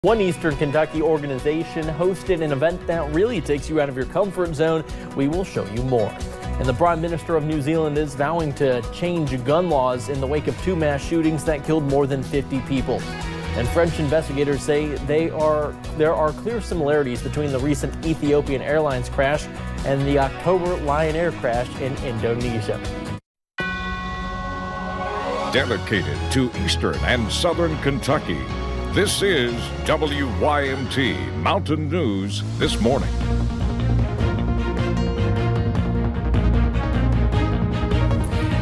One Eastern Kentucky organization hosted an event that really takes you out of your comfort zone. We will show you more. And the Prime Minister of New Zealand is vowing to change gun laws in the wake of two mass shootings that killed more than 50 people. And French investigators say there are clear similarities between the recent Ethiopian Airlines crash and the October Lion Air crash in Indonesia. Dedicated to Eastern and Southern Kentucky, this is WYMT Mountain News This Morning.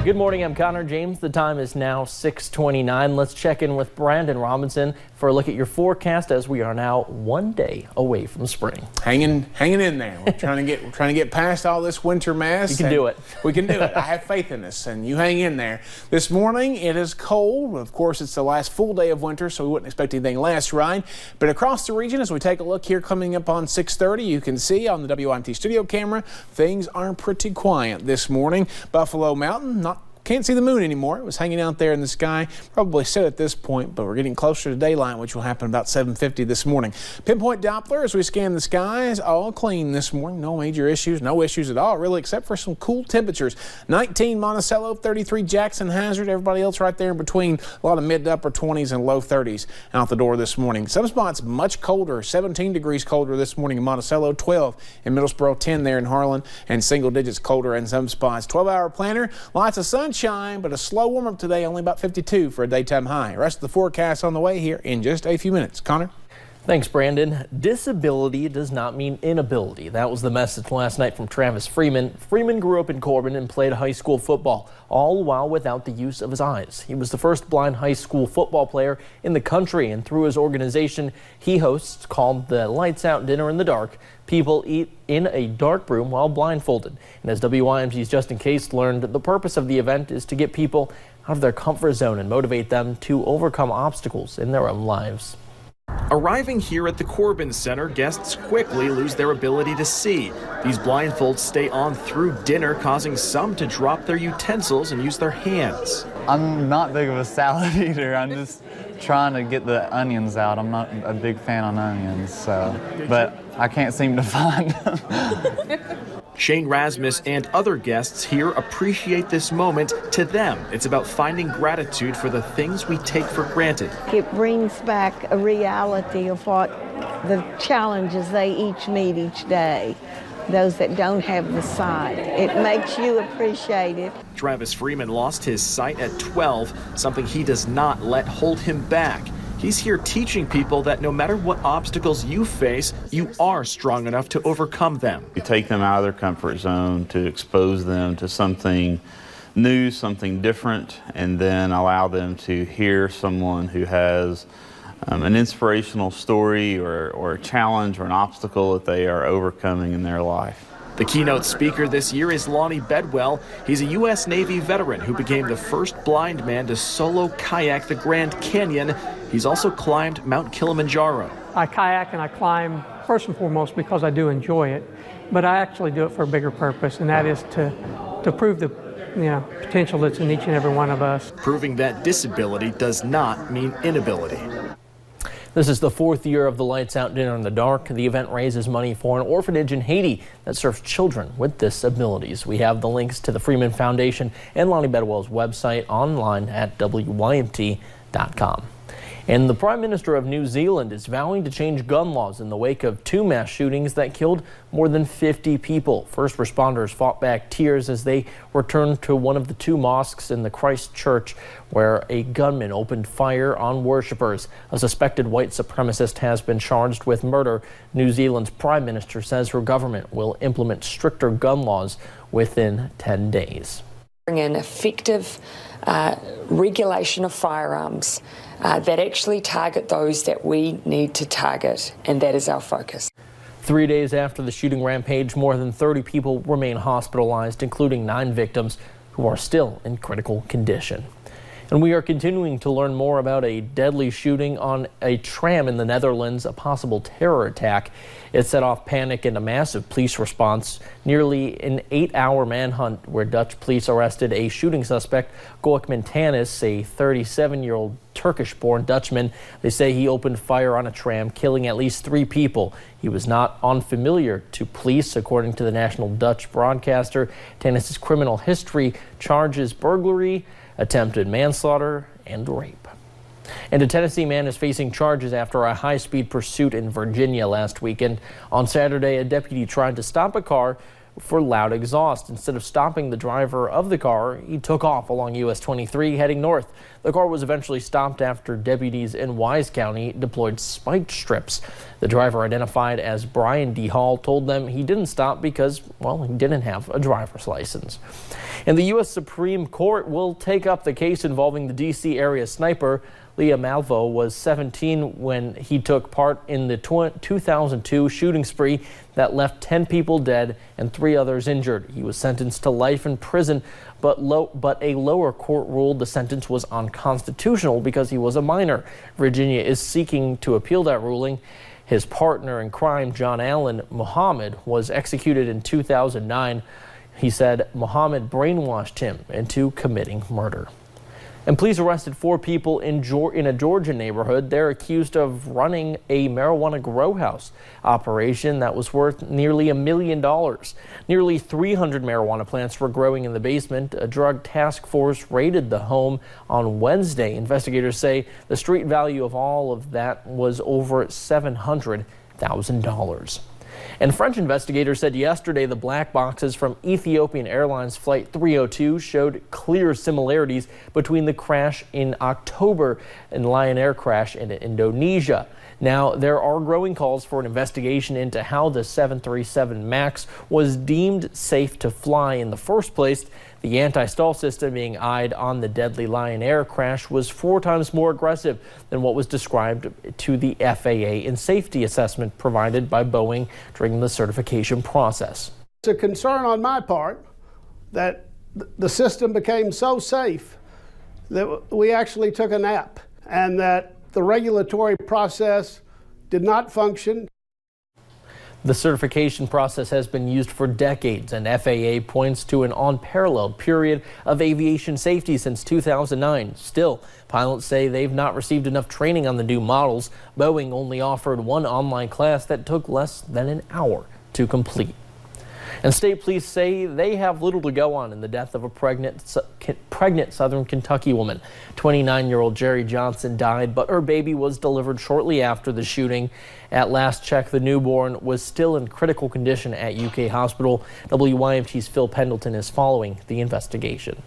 Good morning, I'm Connor James. The time is now 6:29. Let's check in with Brandon Robinson for a look at your forecast as we are now one day away from spring. Hanging in there. We're trying to get past all this winter mess. You can do it. We can do it. I have faith in us, and you hang in there. This morning it is cold. Of course, it's the last full day of winter, so we wouldn't expect anything less, right? But across the region, as we take a look here, coming up on 6:30, you can see on the WYMT studio camera, things are pretty quiet this morning. Buffalo Mountain, can't see the moon anymore. It was hanging out there in the sky. Probably set at this point, but we're getting closer to daylight, which will happen about 7:50 this morning. Pinpoint Doppler as we scan the skies, all clean this morning. No major issues, no issues at all, really, except for some cool temperatures. 19 Monticello, 33 Jackson Hazard. Everybody else right there in between. A lot of mid to upper 20s and low 30s out the door this morning. Some spots much colder, 17 degrees colder this morning in Monticello, 12 in Middlesboro, 10 there in Harlan, and single digits colder in some spots. 12-hour planner, lots of sunshine, but a slow warm up today, only about 52 for a daytime high. Rest of the forecast on the way here in just a few minutes. Connor? Thanks, Brandon. Disability does not mean inability. That was the message last night from Travis Freeman. Freeman grew up in Corbin and played high school football, all while without the use of his eyes. He was the first blind high school football player in the country, and through his organization he hosts called the Lights Out Dinner in the Dark, people eat in a dark room while blindfolded. And as WYMT's Justin Case learned, the purpose of the event is to get people out of their comfort zone and motivate them to overcome obstacles in their own lives. Arriving here at the Corbin Center, guests quickly lose their ability to see. These blindfolds stay on through dinner, causing some to drop their utensils and use their hands. I'm not big of a salad eater. I'm just trying to get the onions out. I'm not a big fan on onions, but I can't seem to find them. Shane Rasmus and other guests here appreciate this moment. To them, it's about finding gratitude for the things we take for granted. It brings back a reality of what the challenges they each meet each day, those that don't have the sight. It makes you appreciate it. Travis Freeman lost his sight at 12, something he does not let hold him back. He's here teaching people that no matter what obstacles you face, you are strong enough to overcome them. You take them out of their comfort zone to expose them to something new, something different, and then allow them to hear someone who has an inspirational story or a challenge or an obstacle that they are overcoming in their life. The keynote speaker this year is Lonnie Bedwell. He's a U.S. Navy veteran who became the first blind man to solo kayak the Grand Canyon. He's also climbed Mount Kilimanjaro. I kayak and I climb first and foremost because I do enjoy it, but I actually do it for a bigger purpose, and that is to prove the potential that's in each and every one of us. Proving that disability does not mean inability. This is the fourth year of the Lights Out Dinner in the Dark. The event raises money for an orphanage in Haiti that serves children with disabilities. We have the links to the Freeman Foundation and Lonnie Bedwell's website online at WYMT.com. And the Prime Minister of New Zealand is vowing to change gun laws in the wake of two mass shootings that killed more than 50 people. First responders fought back tears as they returned to one of the two mosques in the Christchurch where a gunman opened fire on worshippers. A suspected white supremacist has been charged with murder. New Zealand's Prime Minister says her government will implement stricter gun laws within 10 days. Bring in effective regulation of firearms that actually target those that we need to target, and that is our focus. 3 days after the shooting rampage, more than 30 people remain hospitalized, including 9 victims who are still in critical condition. And we are continuing to learn more about a deadly shooting on a tram in the Netherlands, a possible terror attack. It set off panic and a massive police response. Nearly an 8-hour manhunt where Dutch police arrested a shooting suspect, Gökmen Tanis, a 37-year-old Turkish-born Dutchman. They say he opened fire on a tram, killing at least 3 people. He was not unfamiliar to police, according to the national Dutch broadcaster. Tanis' criminal history charges burglary, attempted manslaughter, and rape. And a Tennessee man is facing charges after a high-speed pursuit in Virginia last weekend. On Saturday, a deputy tried to stop a car for loud exhaust. Instead of stopping the driver of the car, he took off along US 23 heading north. The car was eventually stopped after deputies in Wise County deployed spike strips. The driver, identified as Brian D. Hall, told them he didn't stop because, well, he didn't have a driver's license. And the U.S. Supreme Court will take up the case involving the D.C. area sniper. Leah Malvo was 17 when he took part in the 2002 shooting spree that left 10 people dead and 3 others injured. He was sentenced to life in prison, but a lower court ruled the sentence was unconstitutional because he was a minor. Virginia is seeking to appeal that ruling. His partner in crime, John Allen Muhammad, was executed in 2009. He said Muhammad brainwashed him into committing murder. And police arrested 4 people in a Georgia neighborhood. They're accused of running a marijuana grow house operation that was worth nearly $1 million. Nearly 300 marijuana plants were growing in the basement. A drug task force raided the home on Wednesday. Investigators say the street value of all of that was over $700,000. And French investigators said yesterday the black boxes from Ethiopian Airlines Flight 302 showed clear similarities between the crash in October and Lion Air crash in Indonesia. Now, there are growing calls for an investigation into how the 737 MAX was deemed safe to fly in the first place. The anti-stall system being eyed on the deadly Lion Air crash was 4 times more aggressive than what was described to the FAA in safety assessment provided by Boeing during the certification process. It's a concern on my part that the system became so safe that we actually took a nap and that the regulatory process did not function. The certification process has been used for decades, and FAA points to an unparalleled period of aviation safety since 2009. Still, pilots say they've not received enough training on the new models. Boeing only offered 1 online class that took less than an hour to complete. And state police say they have little to go on in the death of a pregnant Southern Kentucky woman. 29-year-old Jerry Johnson died, but her baby was delivered shortly after the shooting. At last check, the newborn was still in critical condition at UK Hospital. WYMT's Phil Pendleton is following the investigation.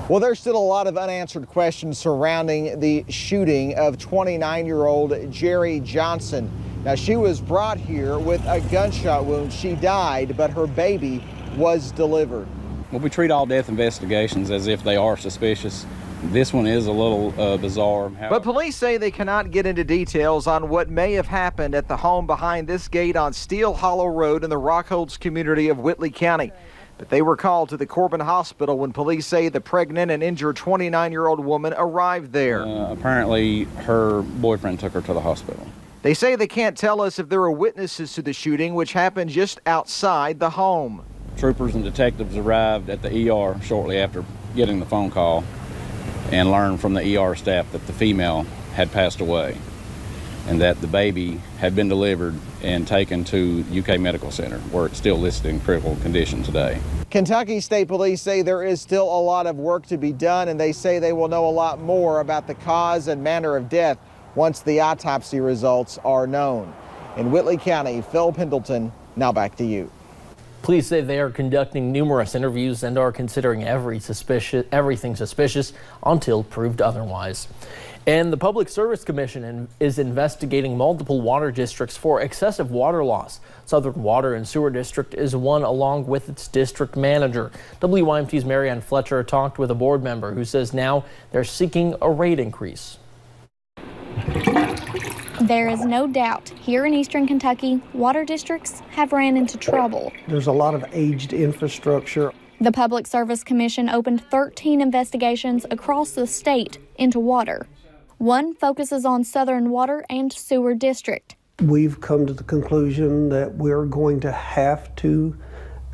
Well, there's still a lot of unanswered questions surrounding the shooting of 29-year-old Jerry Johnson. Now, she was brought here with a gunshot wound. She died, but her baby was delivered. Well, we treat all death investigations as if they are suspicious. This one is a little bizarre. But police say they cannot get into details on what may have happened at the home behind this gate on Steel Hollow Road in the Rockholds community of Whitley County. But they were called to the Corbin Hospital when police say the pregnant and injured 29-year-old woman arrived there. Apparently, her boyfriend took her to the hospital. They say they can't tell us if there are witnesses to the shooting, which happened just outside the home. Troopers and detectives arrived at the ER shortly after getting the phone call and learned from the ER staff that the female had passed away and that the baby had been delivered and taken to UK Medical Center, where it's still listed in critical condition today. Kentucky State Police say there is still a lot of work to be done, and they say they will know a lot more about the cause and manner of death once the autopsy results are known. In Whitley County, Phil Pendleton, now back to you. Police say they are conducting numerous interviews and are considering everything suspicious until proved otherwise. And the Public Service Commission is investigating multiple water districts for excessive water loss. Southern Water and Sewer District is one, along with its district manager. WYMT's Marianne Fletcher talked with a board member who says now they're seeking a rate increase. There is no doubt here in eastern Kentucky, water districts have ran into trouble. There's a lot of aged infrastructure. The Public Service Commission opened 13 investigations across the state into water. One focuses on Southern Water and Sewer District. We've come to the conclusion that we're going to have to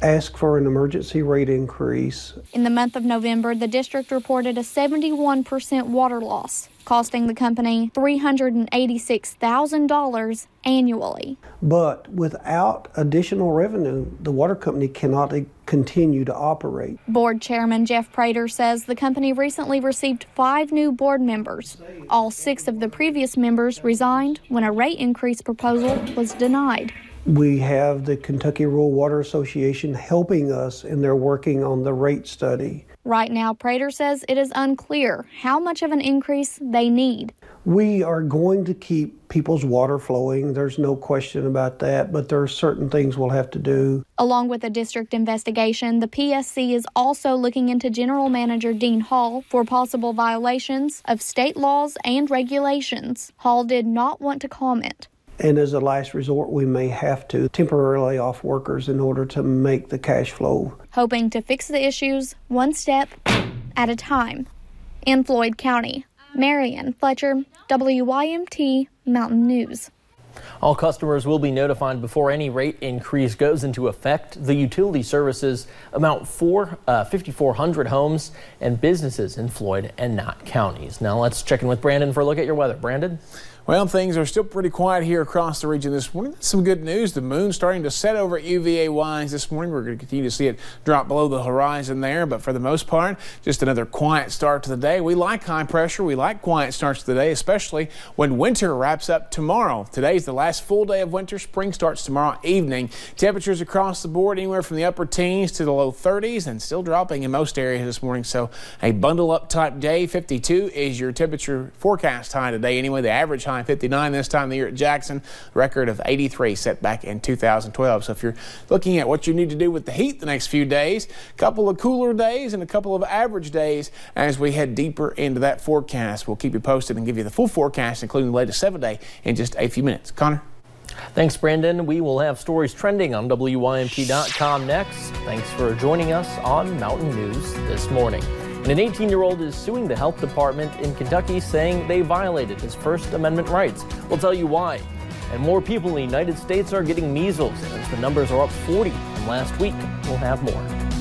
ask for an emergency rate increase. In the month of November, the district reported a 71% water loss, costing the company $386,000 annually. But without additional revenue, the water company cannot continue to operate. Board Chairman Jeff Prater says the company recently received 5 new board members. All 6 of the previous members resigned when a rate increase proposal was denied. We have the Kentucky Rural Water Association helping us, and they're working on the rate study. Right now, Prater says it is unclear how much of an increase they need. We are going to keep people's water flowing. There's no question about that, but there are certain things we'll have to do. Along with the district investigation, the PSC is also looking into General Manager Dean Hall for possible violations of state laws and regulations. Hall did not want to comment. And as a last resort, we may have to temporarily lay off workers in order to make the cash flow. Hoping to fix the issues one step at a time. In Floyd County, Marianne Fletcher, WYMT Mountain News. All customers will be notified before any rate increase goes into effect. The utility services amount for 5,400 homes and businesses in Floyd and Knott counties. Now let's check in with Brandon for a look at your weather. Brandon? Well, things are still pretty quiet here across the region this morning. That's some good news. The moon's starting to set over UVA-wise this morning. We're going to continue to see it drop below the horizon there, but for the most part, just another quiet start to the day. We like high pressure. We like quiet starts to the day, especially when winter wraps up tomorrow. Today's the last full day of winter. Spring starts tomorrow evening. Temperatures across the board anywhere from the upper teens to the low 30s and still dropping in most areas this morning. So a bundle up type day. 52 is your temperature forecast high today. Anyway, the average high 59 this time of the year at Jackson, record of 83 set back in 2012. So if you're looking at what you need to do with the heat the next few days, a couple of cooler days and a couple of average days as we head deeper into that forecast. We'll keep you posted and give you the full forecast, including the latest 7-day in just a few minutes. Connor? Thanks, Brandon. We will have stories trending on WYMT.com next. Thanks for joining us on Mountain News this morning. And an 18-year-old is suing the health department in Kentucky, saying they violated his First Amendment rights. We'll tell you why. And more people in the United States are getting measles, as the numbers are up 40 from last week. We'll have more.